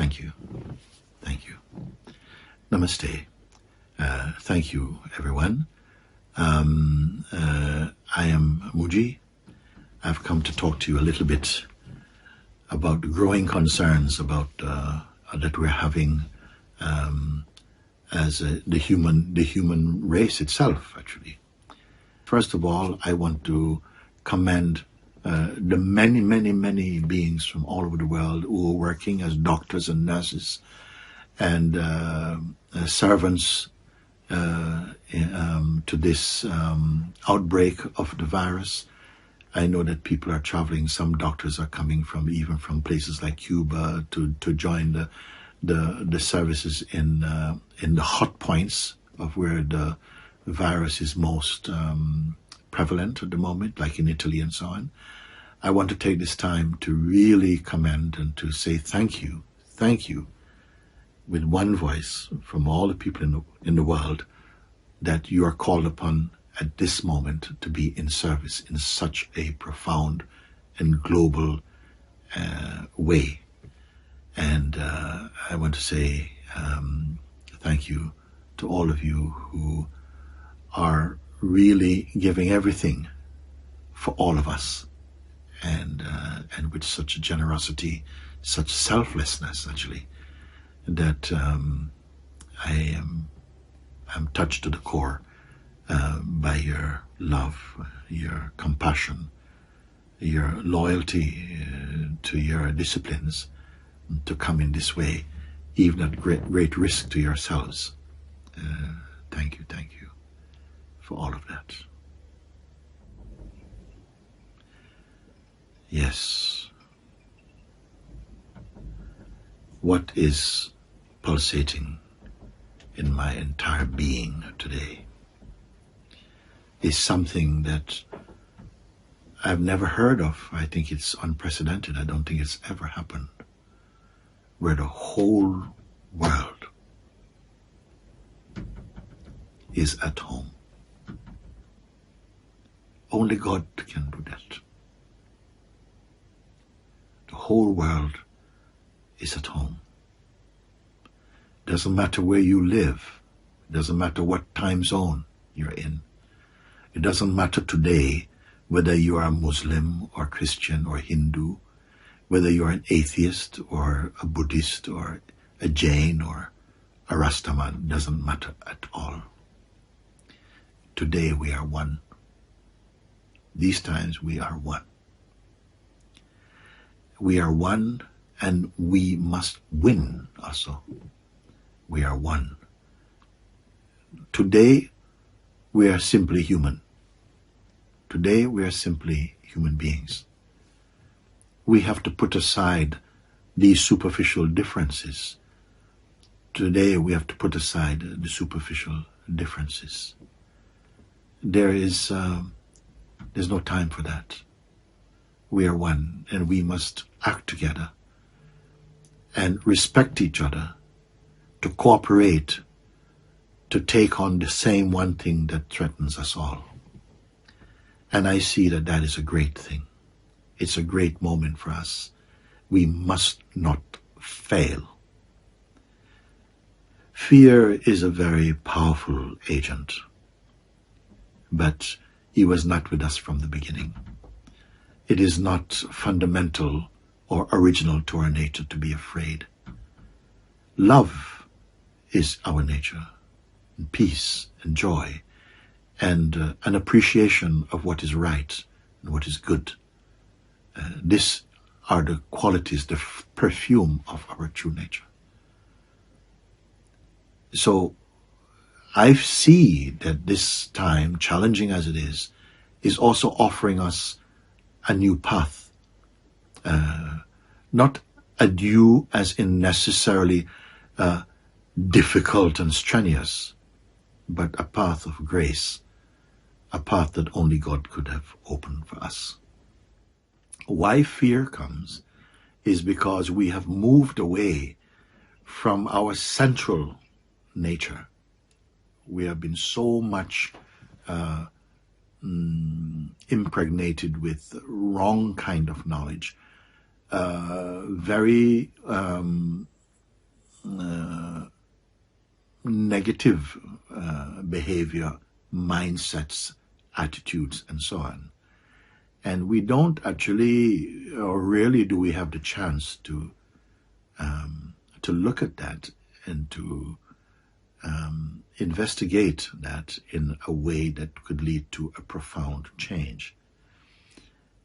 Thank you. Thank you. Namaste. Thank you, everyone. I am Mooji. I've come to talk to you a little bit about the growing concerns about that we're having as the human race itself, actually. First of all, I want to commend the many beings from all over the world who are working as doctors and nurses and servants to this outbreak of the virus. I know that people are traveling. Some doctors are coming even from places like Cuba to join the services in the hot points of where the virus is most prevalent at the moment, like in Italy and so on. I want to take this time to really commend and to say thank you, with one voice from all the people in the world, that you are called upon at this moment to be in service in such a profound and global way. And I want to say thank you to all of you who are really giving everything for all of us, and with such a generosity, such selflessness, actually, that I'm touched to the core by your love, your compassion, your loyalty to your disciplines, to come in this way, even at great risk to yourselves. Thank you for all of that. Yes. What is pulsating in my entire being today is something that I've never heard of. I think it's unprecedented. I don't think it's ever happened, where the whole world is at home. Only God can do that. The whole world is at home. Doesn't matter where you live. It doesn't matter what time zone you're in. It doesn't matter today whether you are a Muslim or Christian or Hindu, whether you're an atheist or a Buddhist or a Jain or a Rastaman. It doesn't matter at all. Today we are one. These times we are one. We are one, and we must win also. We are one. Today we are simply human. Today we are simply human beings. We have to put aside these superficial differences. Today we have to put aside the superficial differences. There's no time for that. We are one, and we must act together and respect each other, to cooperate, to take on the same one thing that threatens us all. And I see that that is a great thing. It's a great moment for us. We must not fail. Fear is a very powerful agent, but he was not with us from the beginning. It is not fundamental or original to our nature to be afraid. Love is our nature, and peace and joy, and an appreciation of what is right and what is good. These are the qualities, the perfume of our true nature. So I see that this time, challenging as it is also offering us a new path. Not a new as in necessarily difficult and strenuous, but a path of grace, a path that only God could have opened for us. Why fear comes is because we have moved away from our central nature. We have been so much impregnated with wrong kind of knowledge, very negative behavior, mindsets, attitudes, and so on. And we don't actually, or rarely do we have the chance to look at that and to investigate that in a way that could lead to a profound change.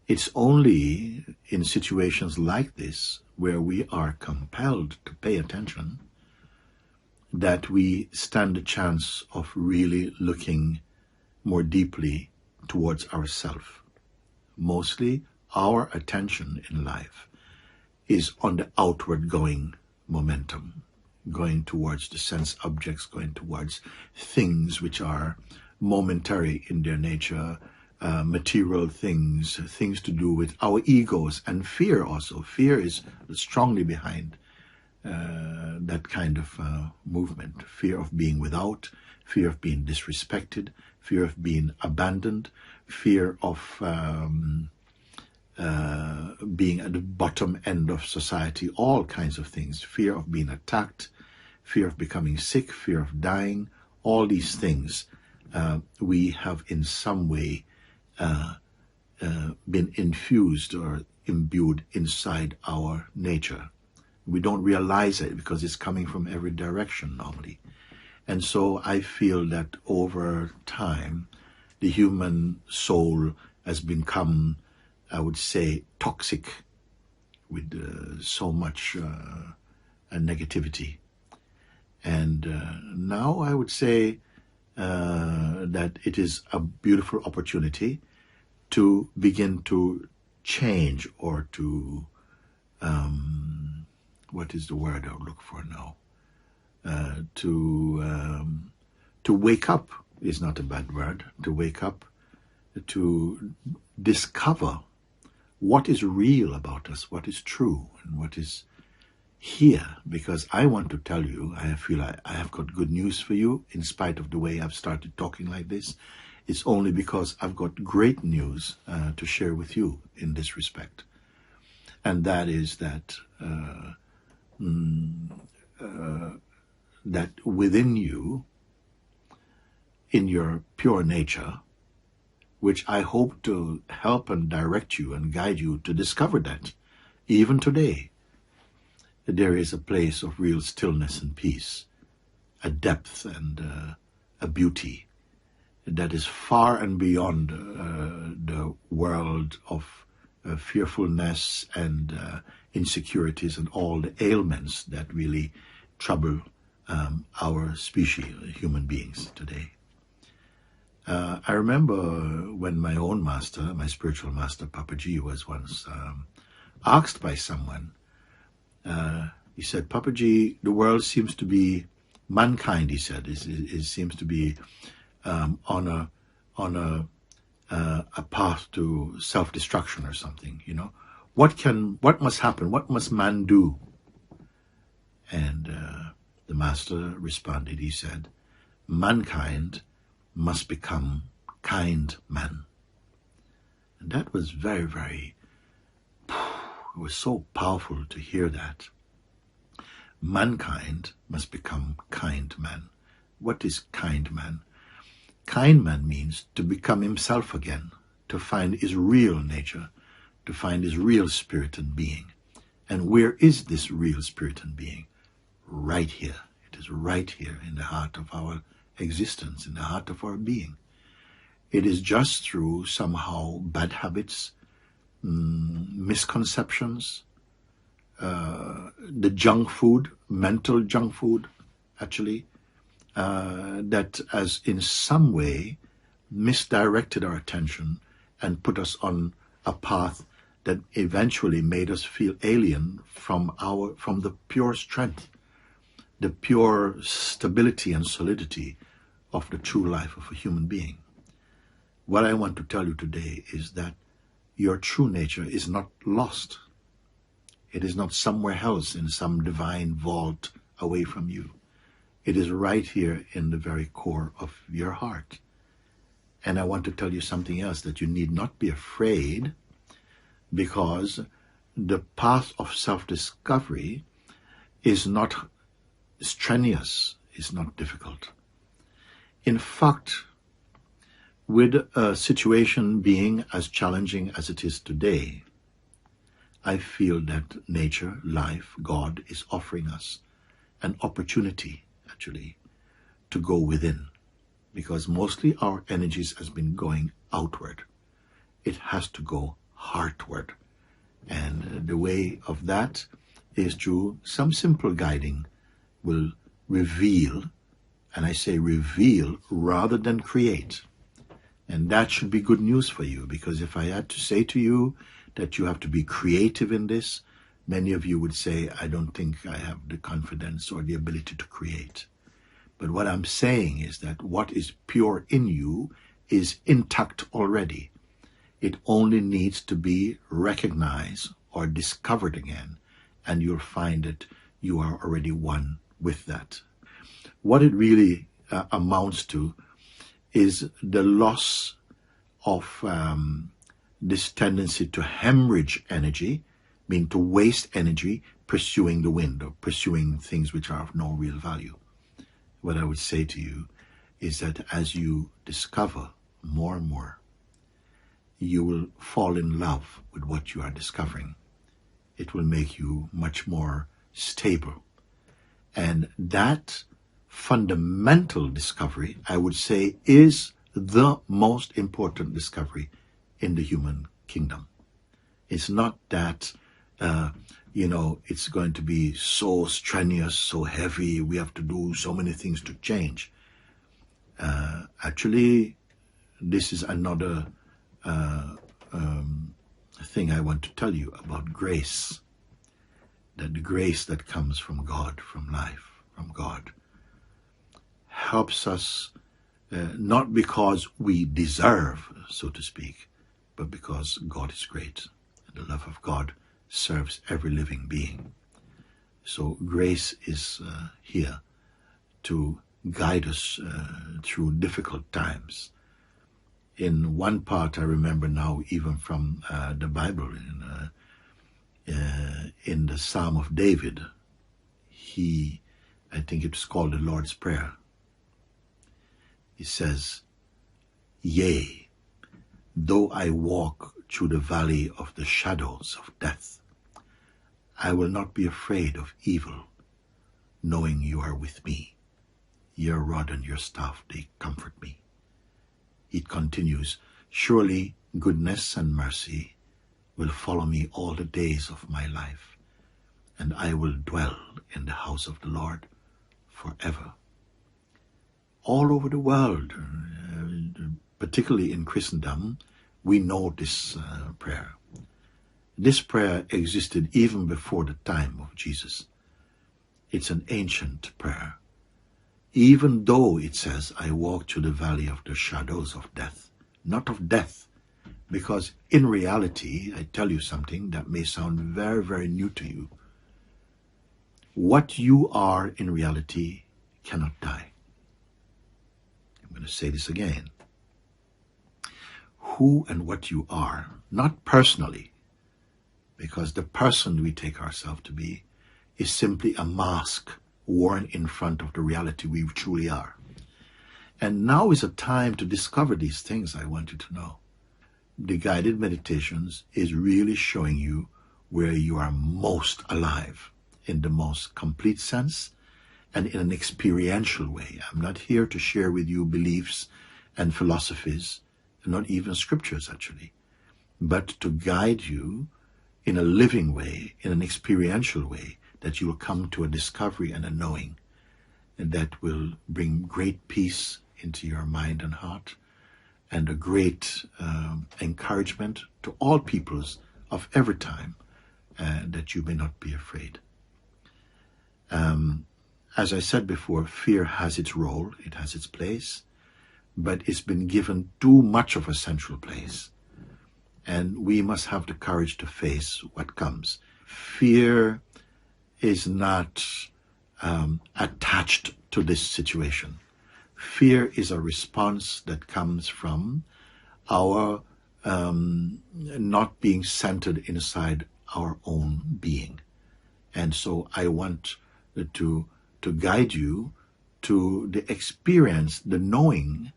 It's only in situations like this, where we are compelled to pay attention, that we stand a chance of really looking more deeply towards ourselves. Mostly, our attention in life is on the outward going momentum, going towards the sense objects, going towards things which are momentary in their nature, material things, things to do with our egos, and fear also. Fear is strongly behind that kind of movement. Fear of being without, fear of being disrespected, fear of being abandoned, fear of being at the bottom end of society, all kinds of things. Fear of being attacked, fear of becoming sick, fear of dying, all these things we have in some way been infused or imbued inside our nature. We don't realize it because it's coming from every direction normally. And so I feel that over time, the human soul has become, I would say, toxic with so much negativity. And now I would say that it is a beautiful opportunity to begin to change, or to, what is the word I would look for now? To wake up is not a bad word. To wake up, to discover what is real about us, what is true, and what is here. Because I want to tell you, I feel I have got good news for you, in spite of the way I've started talking like this. It's only because I've got great news to share with you in this respect. And that is that that within you, in your pure nature, which I hope to help and direct you and guide you to discover that, even today, there is a place of real stillness and peace, a depth and a beauty that is far and beyond the world of fearfulness and insecurities and all the ailments that really trouble our species, human beings today. I remember when my own master, my spiritual master, Papaji, was once asked by someone. He said, Papaji, the world seems to be, mankind, he said, it seems to be on a path to self-destruction or something, you know. What must happen? What must man do? And the master responded, he said, mankind must become kind man. And that was very, very, it was so powerful to hear that. Mankind must become kind man. What is kind man? Kind man means to become himself again, to find his real nature, to find his real spirit and being. And where is this real spirit and being? Right here. It is right here in the heart of our existence, in the heart of our being. It is just through somehow bad habits, misconceptions, the junk food, mental junk food, actually, that has in some way misdirected our attention and put us on a path that eventually made us feel alien from the pure strength, the pure stability and solidity of the true life of a human being. What I want to tell you today is that your true nature is not lost. It is not somewhere else in some divine vault away from you. It is right here in the very core of your heart. And I want to tell you something else, that you need not be afraid, because the path of self-discovery is not strenuous, it's not difficult. In fact, with a situation being as challenging as it is today, I feel that nature, life, God is offering us an opportunity, actually, to go within. Because mostly our energies has been going outward. It has to go heartward. And the way of that is through some simple guiding will reveal, and I say reveal rather than create. And that should be good news for you, because if I had to say to you that you have to be creative in this, many of you would say, I don't think I have the confidence or the ability to create. But what I'm saying is that what is pure in you is intact already. It only needs to be recognized or discovered again, and you'll find that you are already one with that. What it really amounts to is the loss of this tendency to hemorrhage energy, meaning to waste energy pursuing the wind or pursuing things which are of no real value. What I would say to you is that as you discover more and more, you will fall in love with what you are discovering. It will make you much more stable. And that fundamental discovery, I would say, is the most important discovery in the human kingdom. It's not that, it's going to be so strenuous, so heavy, we have to do so many things to change. Actually, this is another thing I want to tell you about grace. That the grace that comes from God, from life, from God, helps us not because we deserve, so to speak, but because God is great. And the love of God serves every living being. So grace is here to guide us through difficult times. In one part, I remember now, even from the Bible, in the Psalm of David, I think it's called the Lord's Prayer. He says, Yea, though I walk through the valley of the shadows of death, I will not be afraid of evil, knowing you are with me. Your rod and your staff, they comfort me. It continues, Surely goodness and mercy will follow me all the days of my life, and I will dwell in the house of the Lord forever. All over the world, particularly in Christendom, we know this prayer. This prayer existed even before the time of Jesus. It's an ancient prayer. Even though it says, I walk through the valley of the shadows of death, not of death, because in reality, I tell you something that may sound very, very new to you. What you are in reality cannot die. I'm going to say this again. Who and what you are, not personally, because the person we take ourselves to be is simply a mask worn in front of the reality we truly are. And now is a time to discover these things, I want you to know. The guided meditations is really showing you where you are most alive, in the most complete sense and in an experiential way. I'm not here to share with you beliefs and philosophies, and not even scriptures actually, but to guide you in a living way, in an experiential way, that you will come to a discovery and a knowing, and that will bring great peace into your mind and heart, and a great encouragement to all peoples of every time, that you may not be afraid. As I said before, fear has its role, it has its place, but it's been given too much of a central place. And we must have the courage to face what comes. Fear is not attached to this situation. Fear is a response that comes from our not being centered inside our own being. And so I want to to guide you to the experience, the knowing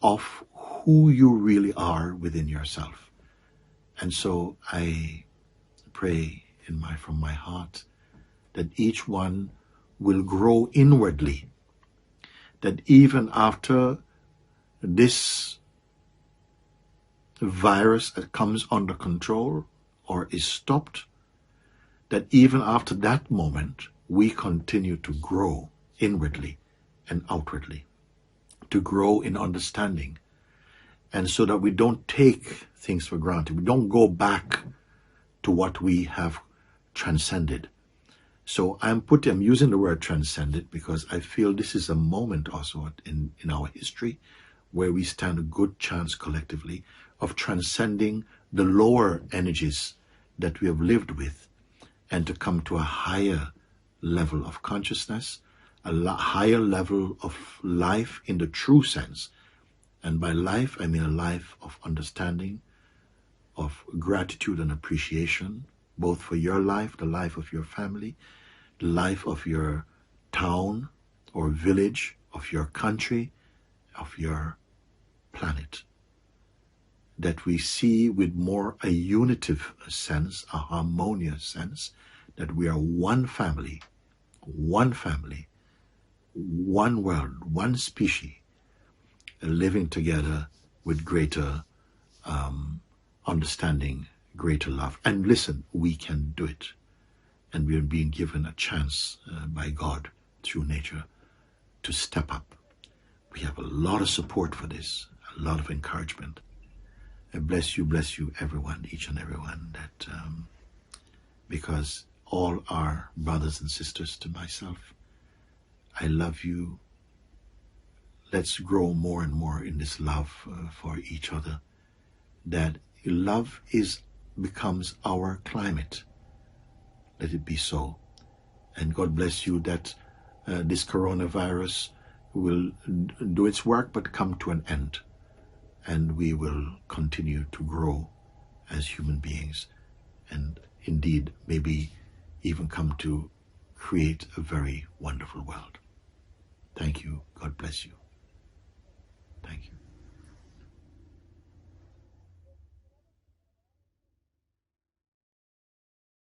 of who you really are within yourself. And so I pray from my heart that each one will grow inwardly, that even after this virus comes under control or is stopped, that even after that moment, we continue to grow inwardly and outwardly, to grow in understanding, and so that we don't take things for granted. We don't go back to what we have transcended. So I'm using the word transcended because I feel this is a moment also in our history where we stand a good chance collectively of transcending the lower energies that we have lived with and to come to a higher level of consciousness, higher level of life in the true sense. And by life, I mean a life of understanding, of gratitude and appreciation, both for your life, the life of your family, the life of your town or village, of your country, of your planet. That we see with more a unitive sense, a harmonious sense, that we are one family, one world, one species, living together with greater understanding, greater love. And listen, we can do it. And we are being given a chance by God through nature to step up. We have a lot of support for this, a lot of encouragement. And bless you, everyone, each and everyone, that because all are brothers and sisters to myself. I love you. Let's grow more and more in this love for each other, that love becomes our climate. Let it be so. And God bless you that this coronavirus will do its work but come to an end. And we will continue to grow as human beings. And indeed, maybe even come to create a very wonderful world. Thank you. God bless you. Thank you.